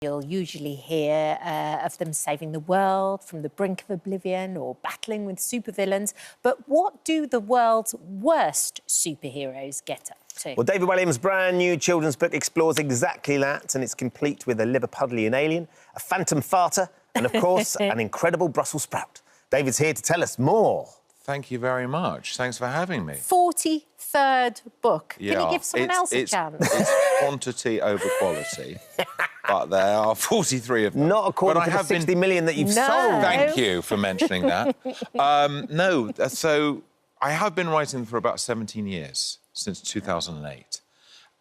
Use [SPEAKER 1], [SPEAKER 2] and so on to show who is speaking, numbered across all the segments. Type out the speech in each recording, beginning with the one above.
[SPEAKER 1] You'll usually hear of them saving the world from the brink of oblivion or battling with supervillains. But what do the world's worst superheroes get up to?
[SPEAKER 2] Well, David Walliams' brand new children's book explores exactly that, and it's complete with a Liverpudlian alien, a phantom farter, and, of course, an incredible Brussels sprout. David's here to tell us more.
[SPEAKER 3] Thank you very much. Thanks for having me.
[SPEAKER 1] 43rd book.
[SPEAKER 3] Yeah,
[SPEAKER 1] Can you give someone else a chance?
[SPEAKER 3] It's quantity over quality, but there are 43 of them.
[SPEAKER 2] Not according to the 60 million that you've sold.
[SPEAKER 3] Thank you for mentioning that. So I have been writing for about 17 years, since 2008.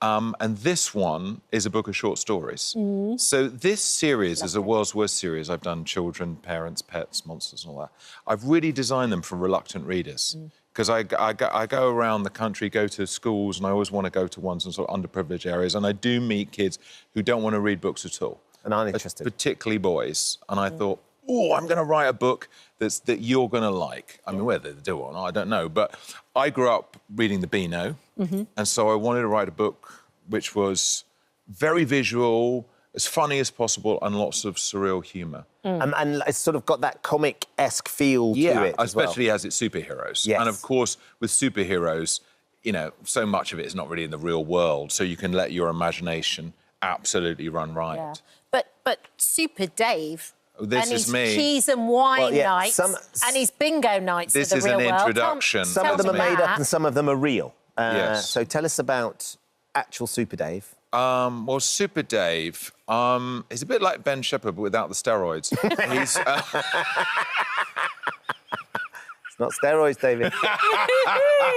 [SPEAKER 3] And this one is a book of short stories. So this series is a world's worst series. I've done children, parents, pets, monsters and all that. I've really designed them for reluctant readers because I go around the country, go to schools, and I always want to go to ones in sort of underprivileged areas, and I do meet kids who don't want to read books at all.
[SPEAKER 2] And aren't interested.
[SPEAKER 3] Particularly boys. And I thought, oh, I'm going to write a book that you're going to like. I mean, whether they do or not, I don't know. But I grew up reading the Beano, and so I wanted to write a book which was very visual, as funny as possible, and lots of surreal humour.
[SPEAKER 2] And it's sort of got that comic-esque feel to it as well.
[SPEAKER 3] Especially as it's superheroes.
[SPEAKER 2] Yes.
[SPEAKER 3] And, of course, with superheroes, you know, so much of it is not really in the real world, so you can let your imagination absolutely run riot.
[SPEAKER 1] Yeah. But Super Dave...
[SPEAKER 3] This
[SPEAKER 1] and
[SPEAKER 3] is
[SPEAKER 1] his
[SPEAKER 3] me.
[SPEAKER 1] cheese and wine nights and his bingo nights
[SPEAKER 3] This
[SPEAKER 1] of the
[SPEAKER 3] is
[SPEAKER 1] real
[SPEAKER 3] an
[SPEAKER 1] world.
[SPEAKER 3] introduction.
[SPEAKER 2] Some of them are made up and some of them are real.
[SPEAKER 3] Yes.
[SPEAKER 2] So tell us about actual Super Dave.
[SPEAKER 3] Well, Super Dave, he's a bit like Ben Shepherd, but without the steroids. He's...
[SPEAKER 2] It's not steroids, David.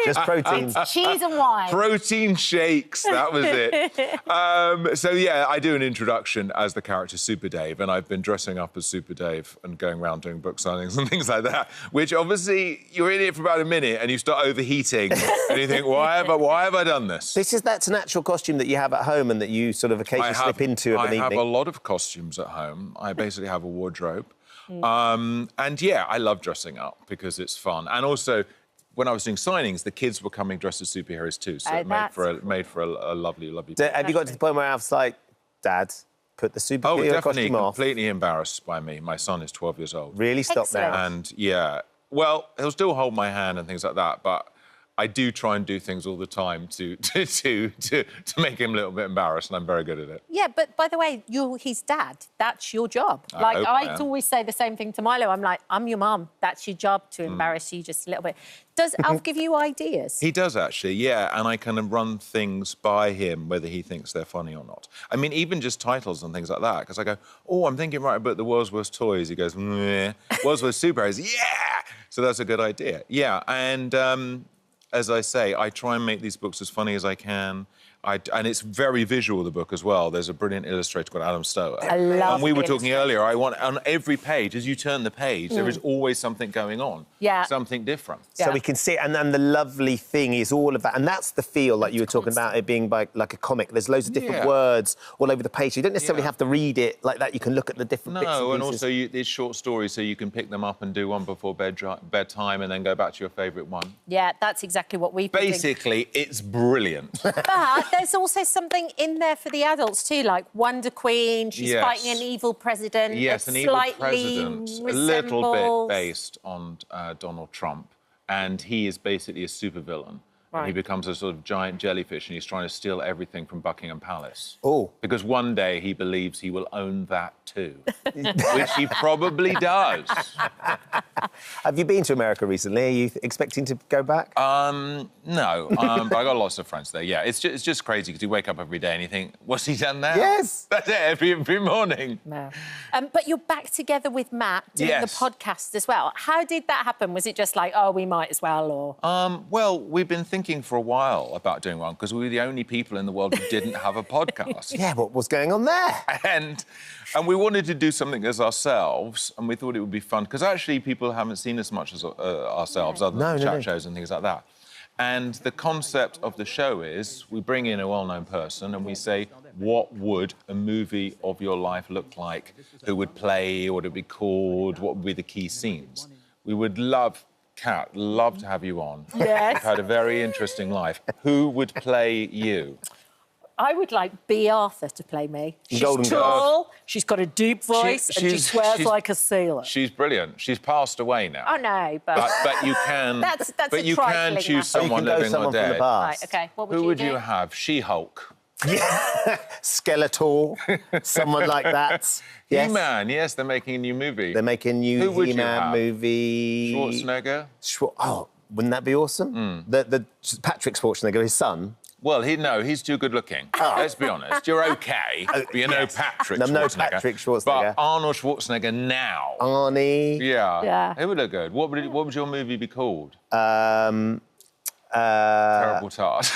[SPEAKER 2] Just protein.
[SPEAKER 1] It's cheese and wine.
[SPEAKER 3] Protein shakes, that was it. So, yeah, I do an introduction as the character Super Dave, and I've been dressing up as Super Dave and going around doing book signings and things like that, which, obviously, you're in it for about a minute and you start overheating and you think, why have I done this?
[SPEAKER 2] That's an actual costume that you have at home and that you sort of occasionally slip into of an evening.
[SPEAKER 3] I have a lot of costumes at home. I basically have a wardrobe. And, yeah, I love dressing up because it's fun. And also, when I was doing signings, the kids were coming dressed as superheroes too, so it made for a lovely, lovely...
[SPEAKER 2] Have you got to the point where I was like, Dad, put the superhero costume off?
[SPEAKER 3] Completely embarrassed by me. My son is 12 years old.
[SPEAKER 2] Really? Stop now.
[SPEAKER 3] And, yeah, well, he'll still hold my hand and things like that, but I do try and do things all the time to make him a little bit embarrassed, and I'm very good at it.
[SPEAKER 1] Yeah, but by the way, you're his dad. That's your job. I always say the same thing to Milo. I'm like, I'm your mum. That's your job, to embarrass you just a little bit. Does Alf give you ideas?
[SPEAKER 3] He does, actually, yeah, and I kind of run things by him, whether he thinks they're funny or not. I mean, even just titles and things like that, because I go, oh, I'm thinking, right, about the world's worst toys. He goes, meh. World's worst superheroes, yeah! So that's a good idea. Yeah, and... as I say, I try and make these books as funny as I can. And it's very visual, the book, as well. There's a brilliant illustrator called Adam Stower.
[SPEAKER 1] I love
[SPEAKER 3] And we were talking earlier, I want, on every page, as you turn the page, there is always something going on.
[SPEAKER 1] Yeah.
[SPEAKER 3] Something different.
[SPEAKER 2] So we can see it, and then the lovely thing is all of that. And that's the feel, like you were talking about, it being like a comic. There's loads of different words all over the page. You don't necessarily have to read it like that. You can look at the different bits and pieces.
[SPEAKER 3] And also there's short stories, so you can pick them up and do one before bedtime and then go back to your favourite one.
[SPEAKER 1] Yeah, that's exactly what we've been doing.
[SPEAKER 3] Basically, it's brilliant.
[SPEAKER 1] But there's also something in there for the adults too, like Wonder Queen, she's fighting an evil president.
[SPEAKER 3] Yes, an evil president, a little bit based on Donald Trump, and he is basically a supervillain. Right. He becomes a sort of giant jellyfish, and he's trying to steal everything from Buckingham Palace.
[SPEAKER 2] Oh.
[SPEAKER 3] Because one day he believes he will own that too, which he probably does.
[SPEAKER 2] Have you been to America recently? Are you expecting to go back?
[SPEAKER 3] No, but I got lots of friends there. Yeah, it's just crazy because you wake up every day and you think, what's he done now?
[SPEAKER 2] Yes.
[SPEAKER 3] That's it, every morning.
[SPEAKER 1] No. But you're back together with Matt doing the podcast as well. How did that happen? Was it just like, oh, we might as well, or...?
[SPEAKER 3] Well, we've been thinking for a while about doing one because we were the only people in the world who didn't have a podcast.
[SPEAKER 2] Yeah, what was going on there?
[SPEAKER 3] And we wanted to do something as ourselves, and we thought it would be fun because actually people haven't seen as much as ourselves, other than chat shows and things like that. And the concept of the show is we bring in a well-known person and we say, what would a movie of your life look like? Who would play? What would it be called? What would be the key scenes? We would love Kat, love to have you on.
[SPEAKER 1] Yes.
[SPEAKER 3] You've had a very interesting life. Who would play you?
[SPEAKER 1] I would like B. Arthur to play me. She's
[SPEAKER 2] Golden
[SPEAKER 1] tall, she's got a deep voice, and she swears like a sailor.
[SPEAKER 3] She's brilliant. She's passed away now.
[SPEAKER 1] Oh, no, but
[SPEAKER 3] you can...
[SPEAKER 1] that's
[SPEAKER 3] but you can choose someone living or dead.
[SPEAKER 2] From the past.
[SPEAKER 1] Right, OK, what would
[SPEAKER 3] Who
[SPEAKER 1] you
[SPEAKER 3] would
[SPEAKER 1] do?
[SPEAKER 3] you have? She-Hulk.
[SPEAKER 2] Yeah. Skeletor, someone like that. Yes.
[SPEAKER 3] He-Man, yes, they're making a new movie.
[SPEAKER 2] They're making a new He-Man movie.
[SPEAKER 3] Schwarzenegger?
[SPEAKER 2] Oh, wouldn't that be awesome? The Patrick Schwarzenegger, his son.
[SPEAKER 3] Well, he's too good looking. Let's be honest. You're OK, but you're no Patrick Schwarzenegger.
[SPEAKER 2] No Patrick Schwarzenegger.
[SPEAKER 3] But Arnold Schwarzenegger now.
[SPEAKER 2] Arnie.
[SPEAKER 3] Yeah. It would look good. What would your movie be called? Terrible Tart.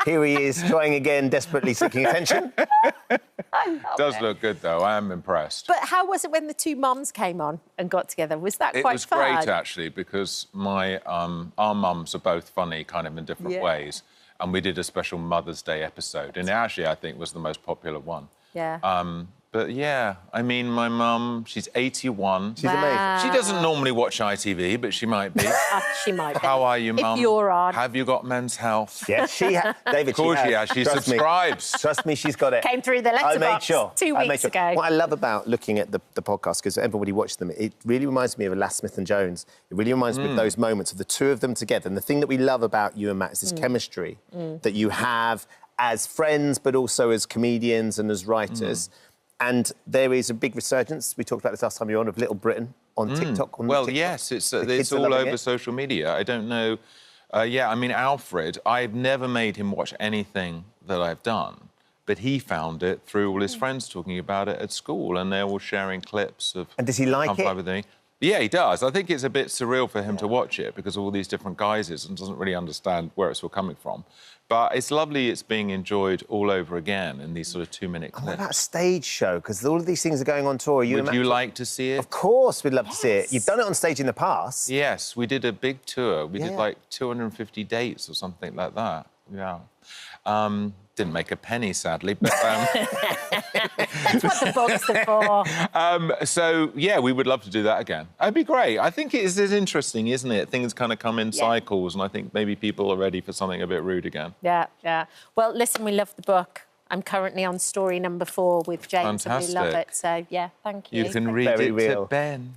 [SPEAKER 2] Here he is, trying again, desperately seeking attention.
[SPEAKER 3] Does look good, though. I am impressed.
[SPEAKER 1] But how was it when the two mums came on and got together? Was that quite fun?
[SPEAKER 3] It was great, actually, because our mums are both funny, kind of in different ways. And we did a special Mother's Day episode. And it actually, I think, was the most popular one.
[SPEAKER 1] Yeah.
[SPEAKER 3] But, yeah, I mean, my mum, she's 81.
[SPEAKER 2] She's amazing.
[SPEAKER 3] She doesn't normally watch ITV, but she might be.
[SPEAKER 1] She might be.
[SPEAKER 3] How are you, Mum?
[SPEAKER 1] If you're on.
[SPEAKER 3] Have you got Men's Health?
[SPEAKER 2] Yes, she has. David,
[SPEAKER 3] Of course she has. She subscribes.
[SPEAKER 2] Trust me, she's got it.
[SPEAKER 1] Came through the letterbox
[SPEAKER 2] I made sure.
[SPEAKER 1] 2 weeks ago.
[SPEAKER 2] What I love about looking at the podcast, because everybody watches them, it really reminds me of Lass Smith and Jones. It really reminds me of those moments of the two of them together. And the thing that we love about you and Matt is this chemistry that you have as friends, but also as comedians and as writers. And there is a big resurgence. We talked about this last time you were on, of Little Britain on TikTok.
[SPEAKER 3] Yes, it's all over social media. I don't know. I mean, Alfred, I've never made him watch anything that I've done, but he found it through all his friends talking about it at school, and they're all sharing clips of...
[SPEAKER 2] And does he like it?
[SPEAKER 3] Yeah, he does. I think it's a bit surreal for him to watch it because of all these different guises and doesn't really understand where it's all coming from. But it's lovely it's being enjoyed all over again in these sort of 2-minute clips.
[SPEAKER 2] What about a stage show? Because all of these things are going on tour.
[SPEAKER 3] Would you like to see it?
[SPEAKER 2] Of course we'd love to see it. You've done it on stage in the past.
[SPEAKER 3] Yes, we did a big tour. We did like 250 dates or something like that. Yeah. Didn't make a penny, sadly, but...
[SPEAKER 1] That's what the books are for.
[SPEAKER 3] So, yeah, we would love to do that again. That'd be great. I think it is interesting, isn't it? Things kind of come in cycles, and I think maybe people are ready for something a bit rude again.
[SPEAKER 1] Yeah. Well, listen, we love the book. I'm currently on story number 4 with James,
[SPEAKER 3] Fantastic.
[SPEAKER 1] and we love it. So, yeah, thank you.
[SPEAKER 3] You can read it to Ben.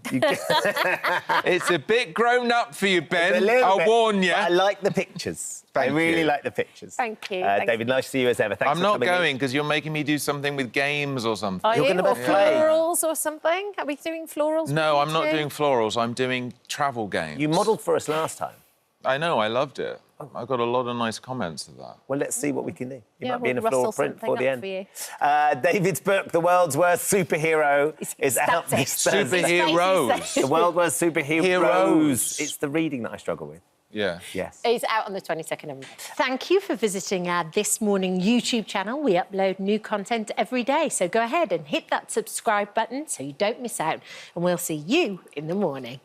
[SPEAKER 3] It's a bit grown up for you, Ben. I'll warn you.
[SPEAKER 2] I like the pictures. I really like the pictures.
[SPEAKER 1] Thank you.
[SPEAKER 2] David, nice to see you as ever. Thanks
[SPEAKER 3] I'm
[SPEAKER 2] for
[SPEAKER 3] not
[SPEAKER 2] coming
[SPEAKER 3] going because you're making me do something with games or something.
[SPEAKER 1] Are
[SPEAKER 2] You're
[SPEAKER 1] you?
[SPEAKER 2] gonna
[SPEAKER 1] Or
[SPEAKER 2] play.
[SPEAKER 1] florals or something? Are we doing florals?
[SPEAKER 3] No, I'm not doing florals. I'm doing travel games.
[SPEAKER 2] You modelled for us last time.
[SPEAKER 3] I know, I loved it. I got a lot of nice comments of that.
[SPEAKER 2] Well, let's see what we can do. You might be
[SPEAKER 1] we'll
[SPEAKER 2] in a floral
[SPEAKER 1] rustle
[SPEAKER 2] print for
[SPEAKER 1] something
[SPEAKER 2] the
[SPEAKER 1] up
[SPEAKER 2] end.
[SPEAKER 1] for you.
[SPEAKER 2] David's book, The World's Worst Superhero, is out this Thursday.
[SPEAKER 3] Superheroes.
[SPEAKER 2] The World's Worst Superheroes.
[SPEAKER 3] Heroes.
[SPEAKER 2] It's the reading that I struggle with.
[SPEAKER 3] Yeah.
[SPEAKER 2] Yes.
[SPEAKER 1] It's out on the 22nd of May. Thank you for visiting our This Morning YouTube channel. We upload new content every day, so go ahead and hit that subscribe button so you don't miss out, and we'll see you in the morning.